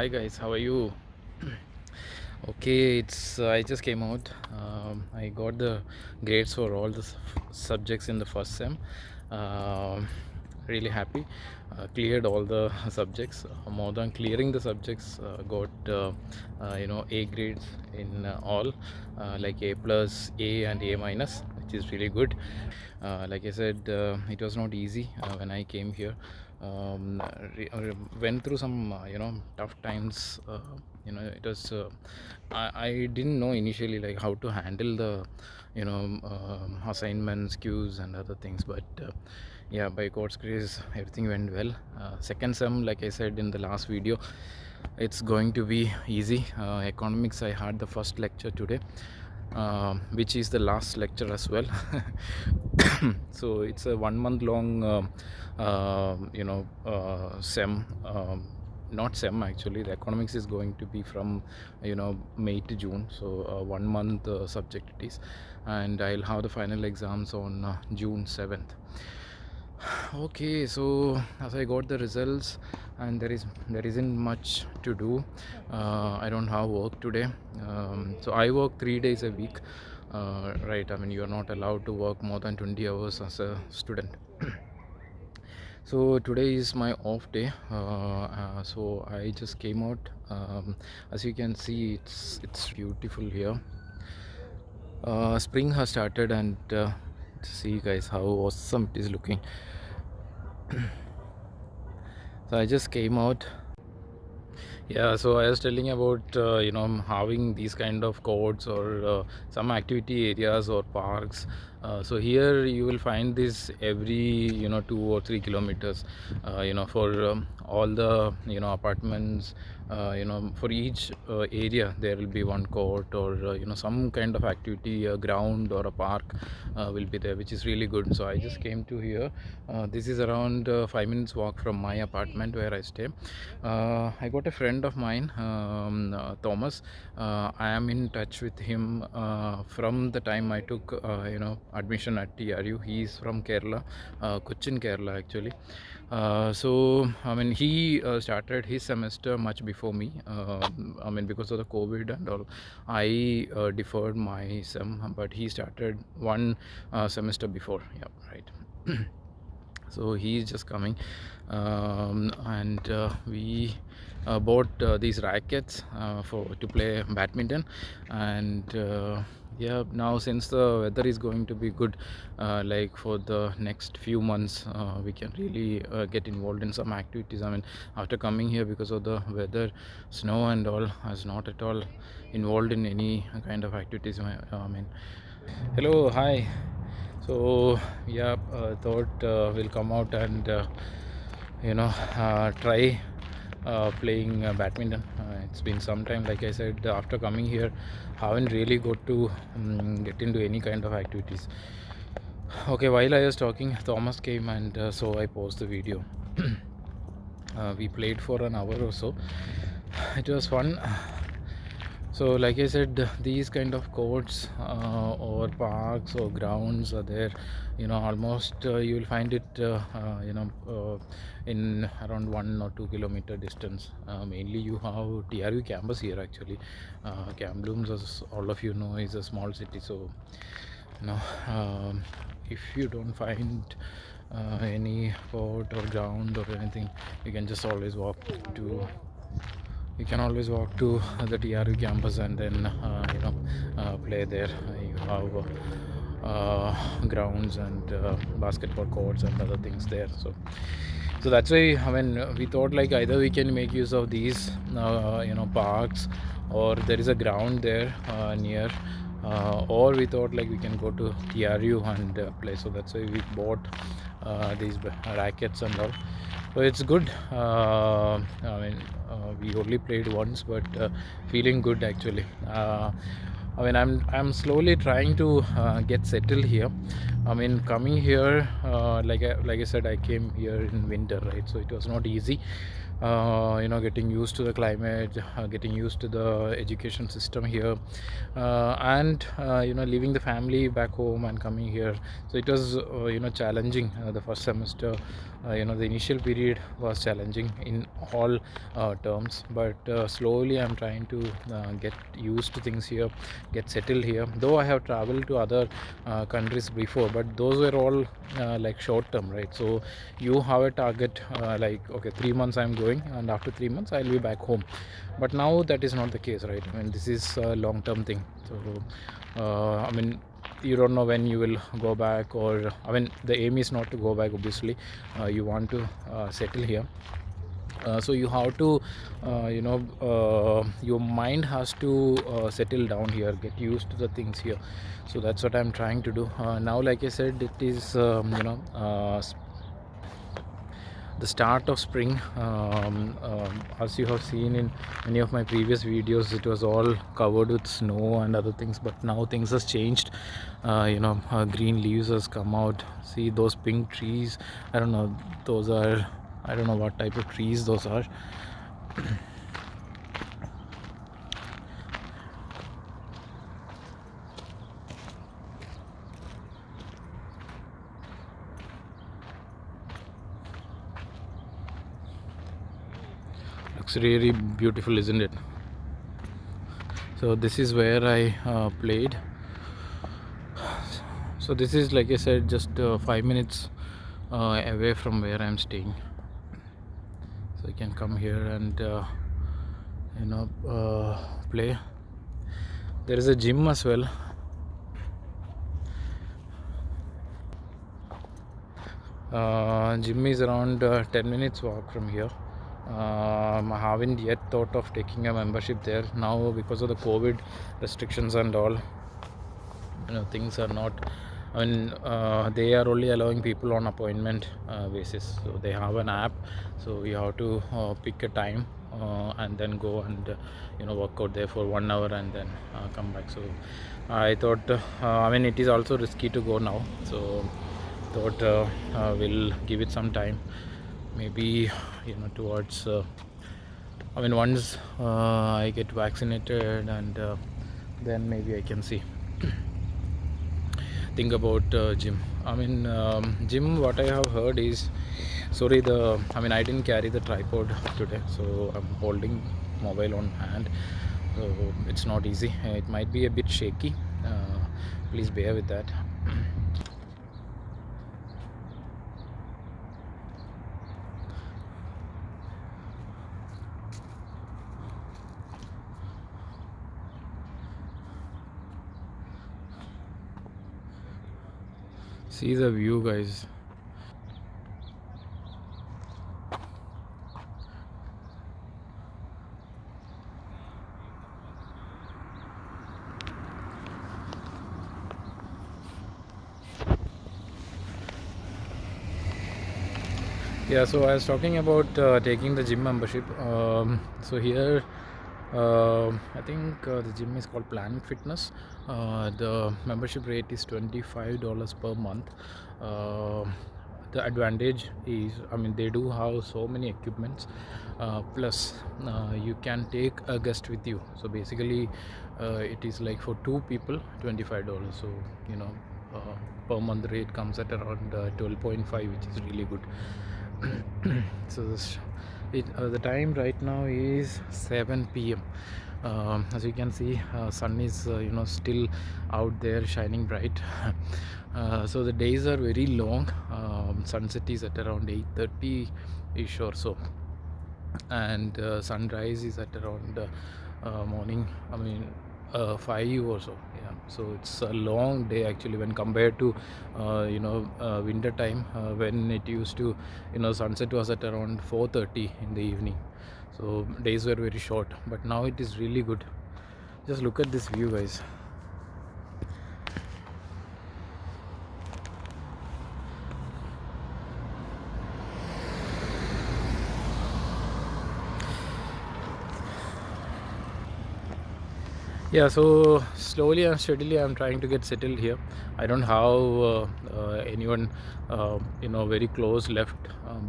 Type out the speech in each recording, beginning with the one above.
Hi guys, how are you? Okay, it's I just came out. I got the grades for all the subjects in the first sem. Um Really happy. Cleared all the subjects. More than clearing the subjects, got A grades in all, like A plus, A and A minus, which is really good. Like I said, it was not easy when I came here. Went through some tough times. It was I didn't know initially like how to handle the assignments, queues and other things, but yeah, by God's grace everything went well. Second sem, like I said in the last video, it's going to be easy. Economics, I had the first lecture today, which is the last lecture as well. So it's a 1 month long sem, not sem actually. The economics is going to be from May to June, so 1 month subject it is, and I'll have the final exams on June 7th. Okay, so as I got the results, and there isn't much to do. I don't have work today. So I work 3 days a week. Right, I mean, you are not allowed to work more than 20 hours as a student. So today is my off day. So I just came out. As you can see, it's beautiful here. Spring has started, and see guys how awesome it is looking. So I just came out. Yeah, so I was telling about having these kind of courts or some activity areas or parks. So here you will find this every 2 or 3 kilometers. For all the apartments. For each area there will be one court or some kind of activity, a ground or a park will be there, which is really good. So I just came to here. This is around 5 minutes walk from my apartment where I stay. I got a friend of mine, Thomas. I am in touch with him from the time I took admission at TRU. He is from Kerala, Cochin, Kerala actually. So I mean, he started his semester much before me. I mean, because of the COVID and all, I deferred my sem, but he started one semester before. Yeah, right. So he's just coming, and we bought these rackets for to play badminton. And yeah, now since the weather is going to be good, like for the next few months, we can really get involved in some activities. I mean, after coming here, because of the weather, snow and all, I was not at all involved in any kind of activities. I mean, hello, hi. So yeah, thought we'll come out and try playing badminton. It's been some time, like I said, after coming here, haven't really got to get into any kind of activities. Okay, while I was talking, Thomas came, and so I paused the video. We played for an hour or so. It was fun. So like I said, these kind of courts or parks or grounds are there, almost you will find it in around 1 or 2 kilometer distance. Mainly you have TRU campus here actually. Kamloops, as all of you know, is a small city. So if you don't find any court or ground or anything, you can just always walk to you can always walk to the TRU campus and then play there. You have grounds and basketball courts and other things there. So that's why, I mean, we thought like either we can make use of these parks, or there is a ground there near, or we thought like we can go to TRU and play. So that's why we bought these rackets and all. So it's good. I mean, we only played once, but feeling good actually. I mean, I'm slowly trying to get settled here. I mean, coming here, like I said, I came here in winter, right? So it was not easy. getting used to the climate, getting used to the education system here, and leaving the family back home and coming here. So it was challenging. The first semester, the initial period was challenging in all terms, but slowly I'm trying to get used to things here, get settled here. Though I have traveled to other countries before, but those were all like short term, right? So you have a target, like, okay, 3 months I'm going, and after 3 months I'll be back home. But now that is not the case, right? I mean, this is a long term thing. So I mean, you don't know when you will go back, or I mean, the aim is not to go back, obviously. You want to settle here. So you have to your mind has to settle down here, get used to the things here. So that's what I'm trying to do now. Like I said, it is the start of spring. As you have seen in many of my previous videos, it was all covered with snow and other things, but now things has changed. Green leaves has come out. See those pink trees, I don't know, those are, I don't know what type of trees those are. Looks really beautiful, isn't it? So this is where I played. So this is, like I said, just 5 minutes away from where I'm staying. So you can come here and play. There is a gym as well. Gym is around 10 minutes walk from here. I haven't yet thought of taking a membership there now because of the COVID restrictions and all. Things are not, I mean, they are only allowing people on appointment basis. So they have an app, so you have to pick a time and then go and work out there for 1 hour and then come back. So I thought, I mean, it is also risky to go now, so thought we'll give it some time, maybe towards I mean, once I get vaccinated, and then maybe I can see think about gym. I mean, gym, what I have heard is, sorry, I mean, I didn't carry the tripod today, so I'm holding mobile on hand, so it's not easy. It might be a bit shaky. Please bear with that. See the view, guys. Yeah, so I was talking about taking the gym membership. So here, I think the gym is called Planet Fitness. The membership rate is $25 per month. Uh, the advantage is, I mean, they do have so many equipments. Plus, you can take a guest with you. So basically, it is like for two people, $25. So per month rate comes at around 12.5, which is really good. So the time right now is 7 p.m. As you can see, sun is still out there shining bright. So the days are very long. Sunset is at around 8:30 ish or so, and sunrise is at around morning, I mean, 5 or so. Yeah, so it's a long day actually when compared to winter time, when it used to, sunset was at around 4:30 in the evening. So days were very short, but now it is really good. Just look at this view, guys. Yeah, so slowly and steadily, I'm trying to get settled here. I don't have anyone, very close left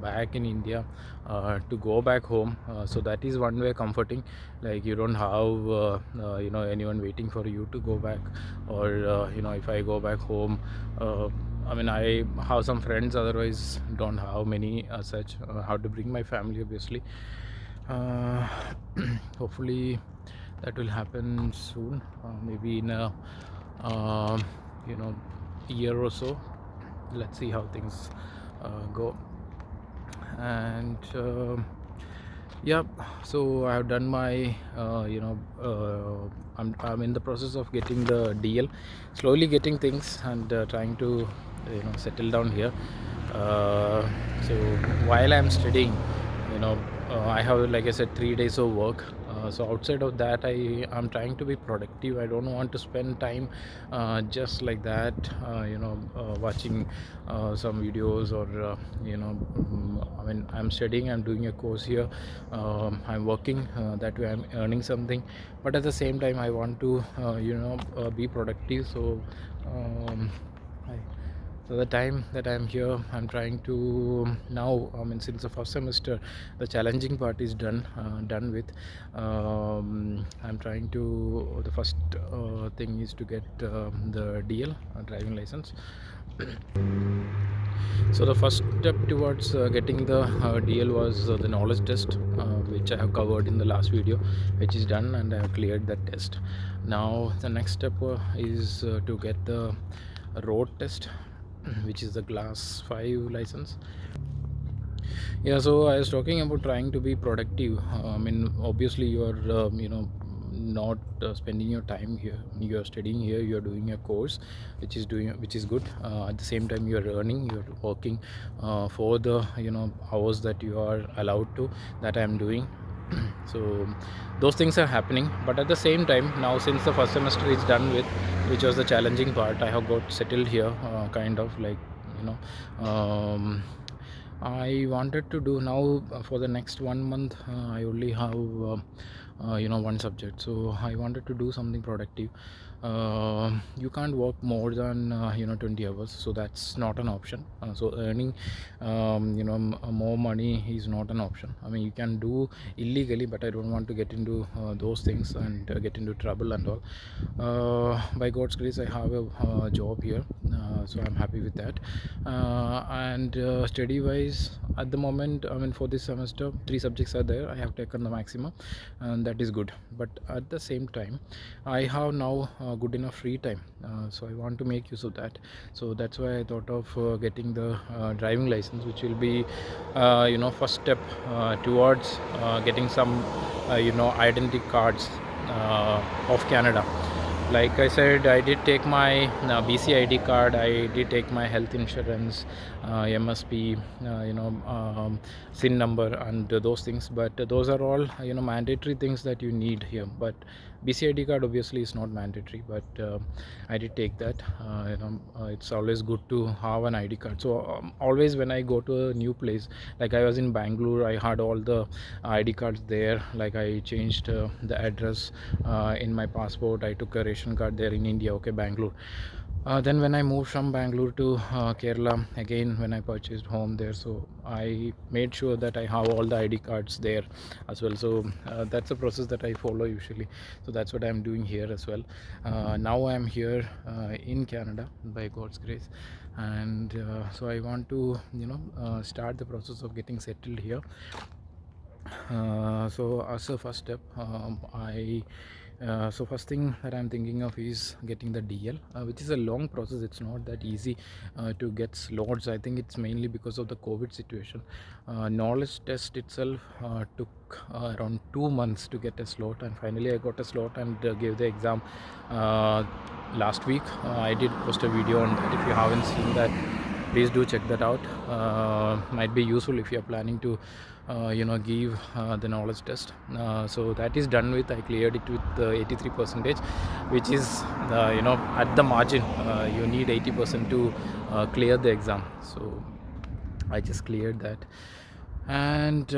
back in India to go back home. So that is one way comforting. Like you don't have, anyone waiting for you to go back, or if I go back home. I have some friends, otherwise don't have many such. How to bring my family, obviously. uh, Hopefully that will happen soon, maybe in a um, you know year or so. Let's see how things go. And yeah, so I have done my I'm in the process of getting the DL, slowly getting things, and trying to settle down here. uh, so while I'm studying, you know I have, like I said, 3 days of work. So outside of that, I'm trying to be productive. I don't want to spend time just like that, watching some videos, or I'm studying, I'm doing a course here, I'm working, that way I'm earning something. But at the same time, I want to be productive. So um, I, so the time that I'm here, I'm trying to now, since the first semester, the challenging part is done with. I'm trying to, the first thing is to get the DL, driving license. So the first step towards getting the DL was the knowledge test, which I have covered in the last video, which is done, and I have cleared that test. Now the next step is to get the road test, which is the class 5 license. Yeah, so I was talking about trying to be productive. Obviously, you are, not spending your time here. You are studying here. You are doing a course, which is good. At the same time, you are earning. You are working for the hours that you are allowed to. That I am doing. So those things are happening. But at the same time, now since the first semester is done with, which was the challenging part, I have got settled here. Kind of like you know. I wanted to do now, for the next 1 month. I only have one subject, so I wanted to do something productive. You can't work more than 20 hours, so that's not an option. So earning more money is not an option. I mean, you can do illegally, but I don't want to get into those things and get into trouble and all. By God's grace, I have a job here, so I'm happy with that. And study wise, at the moment, for this semester, 3 subjects are there. I have taken the maximum, and that is good. But at the same time, I have now good enough free time, so I want to make use of that. So that's why I thought of getting the driving license, which will be first step towards getting some identity cards of Canada. Like I said, I did take my BC ID card, I did take my health insurance, MSP, SIN number, and those things. But those are all mandatory things that you need here. But BC ID card obviously is not mandatory, but I did take that. It's always good to have an ID card. So always when I go to a new place, like I was in Bangalore, I had all the ID cards there. Like I changed the address in my passport. I took a ration card there in India, okay, Bangalore. Then when I moved from Bangalore to Kerala, again when I purchased home there, so I made sure that I have all the ID cards there as well. So that's a process that I follow usually. So that's what I'm doing here as well. Now I'm here in Canada by God's grace, and so I want to start the process of getting settled here. So as a first step, so first thing that I'm thinking of is getting the DL, which is a long process. It's not that easy to get slots. I think it's mainly because of the COVID situation. Knowledge test itself took around 2 months to get a slot, and finally I got a slot and gave the exam last week. I did post a video on that. If you haven't seen that, please do check that out. Might be useful if you are planning to give the knowledge test. So that is done with. I cleared it with 83%, which is at the margin. You need 80% to clear the exam. So I just cleared that. And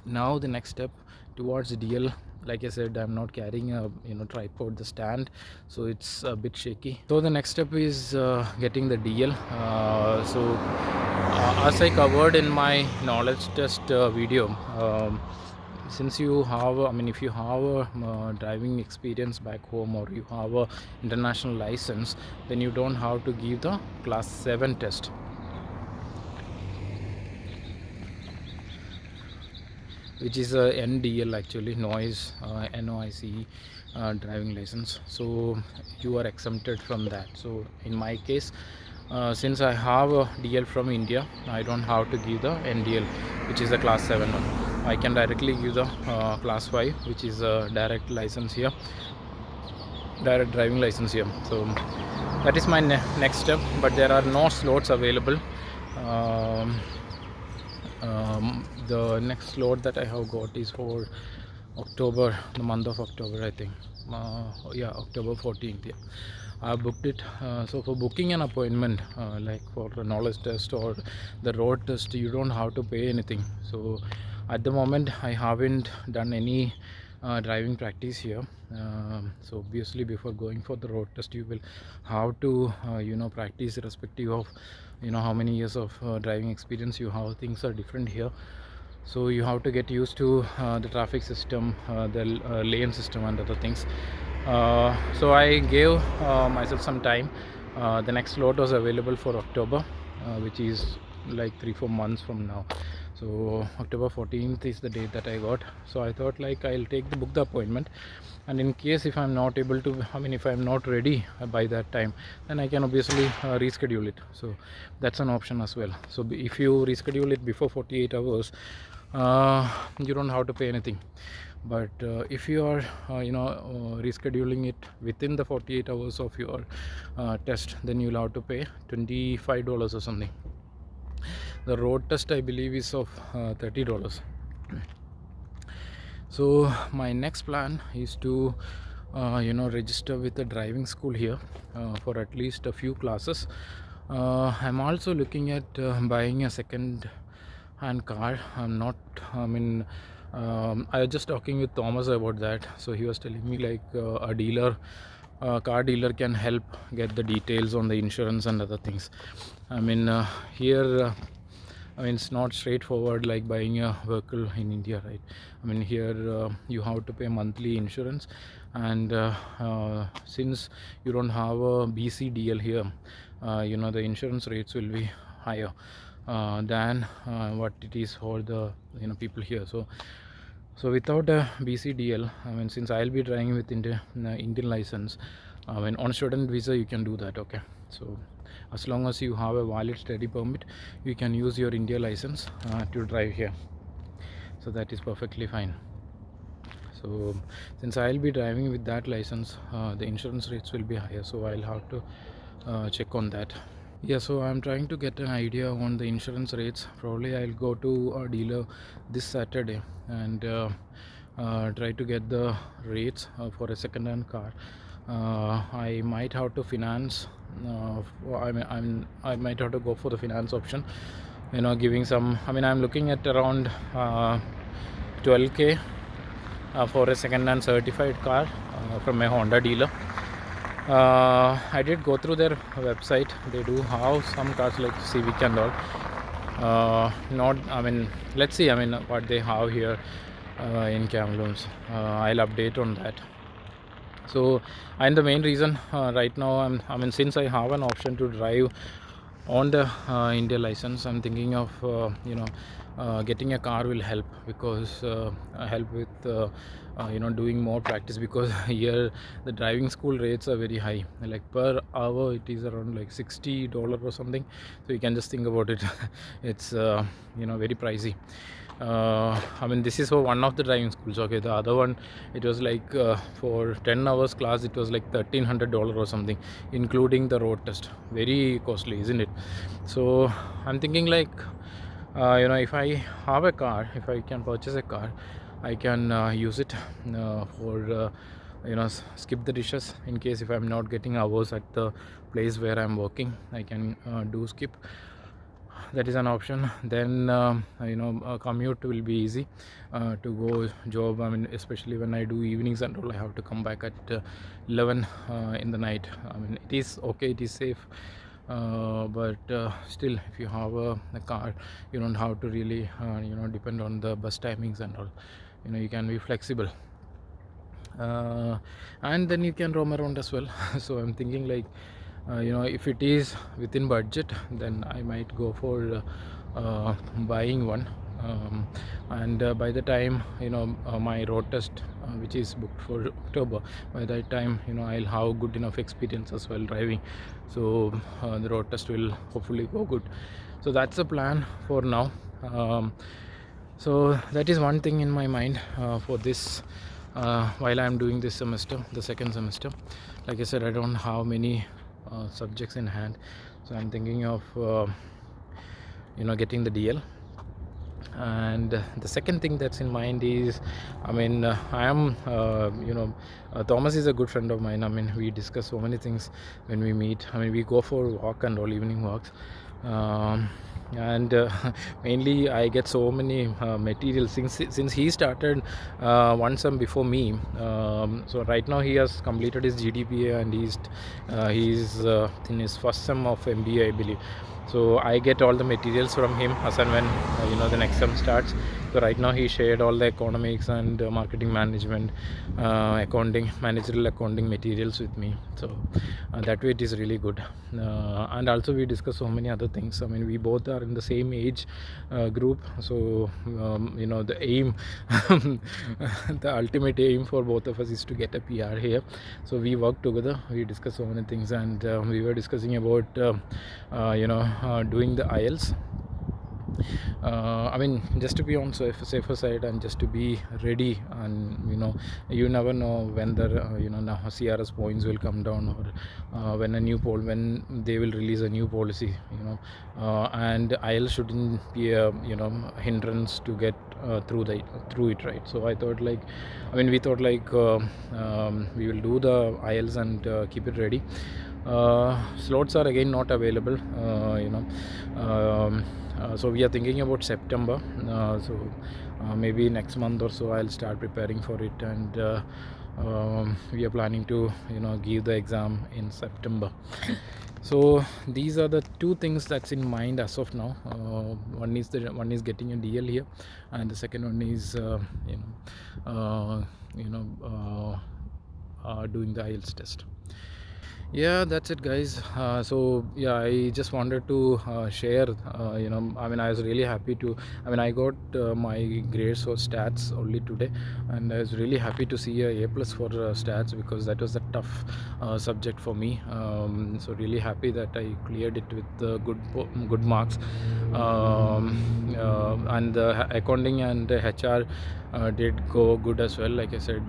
now the next step towards DL like I said, I'm not carrying a tripod, the stand, so it's a bit shaky. So the next step is getting the DL. As I covered in my knowledge test video, since you have if you have a driving experience back home, or you have a international license, then you don't have to give the class 7 test, which is a NDL, actually noise, NOICE driving license. So you are exempted from that. So in my case, since I have a DL from India, I don't have to give the NDL, which is a class 7 one. I can directly give the class 5, which is a direct license here, direct driving license here. So that is my next step, but there are no slots available. The next slot that I have got is for October, the month of October, I think. Yeah, October 14th. Yeah, I booked it. So for booking an appointment, like for the knowledge test or the road test, you don't have to pay anything. So at the moment, I haven't done any driving practice here. So obviously, before going for the road test, you will have to practice, irrespective of how many years of driving experience you have. Things are different here, so you have to get used to the traffic system, the lane system and other things. So I gave myself some time. The next slot was available for October, which is like 3-4 months from now. So October 14th is the date that I got. So I thought, like, I'll book the appointment, and in case if I'm not able to, if I'm not ready by that time, then I can obviously reschedule it. So that's an option as well. So if you reschedule it before 48 hours, you don't have to pay anything. But if you are rescheduling it within the 48 hours of your test, then you'll have to pay $25 or something. The road test, I believe, is of $30. So my next plan is to register with a driving school here for at least a few classes. I'm also looking at buying a second hand car. I was just talking with Thomas about that. So he was telling me, like, a dealer, car dealer can help get the details on the insurance and other things. Here, it's not straightforward like buying a vehicle in India, right? Here you have to pay monthly insurance, and since you don't have a BCDL here, the insurance rates will be higher than what it is for the people here. So without a BCDL, since I'll be driving with Indian license, on student visa you can do that, okay? So as long as you have a valid study permit, you can use your India license to drive here. So that is perfectly fine. So since I'll be driving with that license, the insurance rates will be higher. So I'll have to check on that. Yeah, so I'm trying to get an idea on the insurance rates. Probably I'll go to a dealer this Saturday and try to get the rates for a second-hand car. I might have to finance. I might have to go for the finance option. Giving some. I'm looking at around 12K for a second-hand certified car from a Honda dealer. I did go through their website. They do have some cars like Civic and all. Let's see. What they have here in Kamloops. I'll update on that. So, and the main reason right now, since I have an option to drive on the India license, I'm thinking of getting a car will help, because help with doing more practice, because here the driving school rates are very high. Like per hour it is around like $60 or something. So you can just think about it. It's very pricey. This is for one of the driving schools. Okay, the other one, it was like for 10 hours class, it was like $1,300 or something, including the road test. Very costly, isn't it? So I'm thinking, like, if I have a car, if I can purchase a car, I can use it for skip the dishes. In case if I'm not getting hours at the place where I'm working, I can do skip. that is an option. Then commute will be easy to go job. I mean, especially when I do evenings and all, I have to come back at 11 in the night. I mean, it is okay, it is safe, but still, if you have a car, you don't have to really depend on the bus timings and all. You can be flexible, and then you can roam around as well. So I'm thinking like, if it is within budget, then I might go for buying one. And by the time my road test, which is booked for October, by that time I'll have good enough experience as well driving. So the road test will hopefully go good. So that's the plan for now. So that is one thing in my mind for this, while I'm doing this semester, the second semester. Like I said, I don't have many subjects in hand, so I'm thinking of getting the DL. And the second thing that's in mind is, I mean, I am Thomas is a good friend of mine. I mean, we discuss so many things when we meet. I mean, we go for walk and all, evening walks. And mainly I get so many materials since he started one sem before me. So right now he has completed his GDPA, and he's in his first sem of MBA, I believe. So I get all the materials from him as and when the next sem starts. So right now he shared all the economics and marketing management, managerial accounting materials with me. So that way it is really good. And also we discuss so many other things. I mean, we both are in the same age group. So the aim, the ultimate aim for both of us is to get a PR here. So we work together. We discuss so many things, and we were discussing about doing the IELTS. I mean, just to be on safer side and just to be ready. And you never know when the now CRS points will come down, or when they will release a new policy, and IELTS shouldn't be a hindrance to get through it, right? So we thought like we will do the IELTS and keep it ready. Slots are again not available, so we are thinking about September. So maybe next month or so I'll start preparing for it, and we are planning to give the exam in September. So these are the two things that's in mind as of now. One is getting a DL here, and the second one is doing the IELTS test. Yeah, that's it, guys. So yeah, I just wanted to share. I mean, I was really happy to. I mean, I got my grades for stats only today, and I was really happy to see a plus for stats, because that was a tough subject for me. So really happy that I cleared it with good marks. And the accounting and HR did go good as well. Like I said,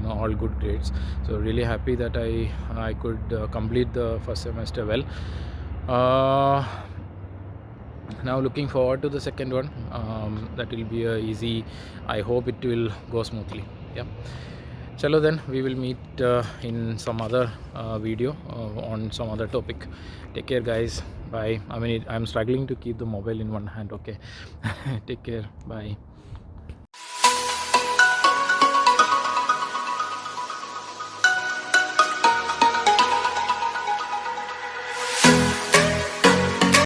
all good grades. So really happy that I could complete the first semester well. Now looking forward to the second one. That will be easy. I hope it will go smoothly. Yeah. Chalo, then we will meet in some other video on some other topic. Take care, guys. Bye. I mean, I'm struggling to keep the mobile in one hand. Okay. Take care. Bye.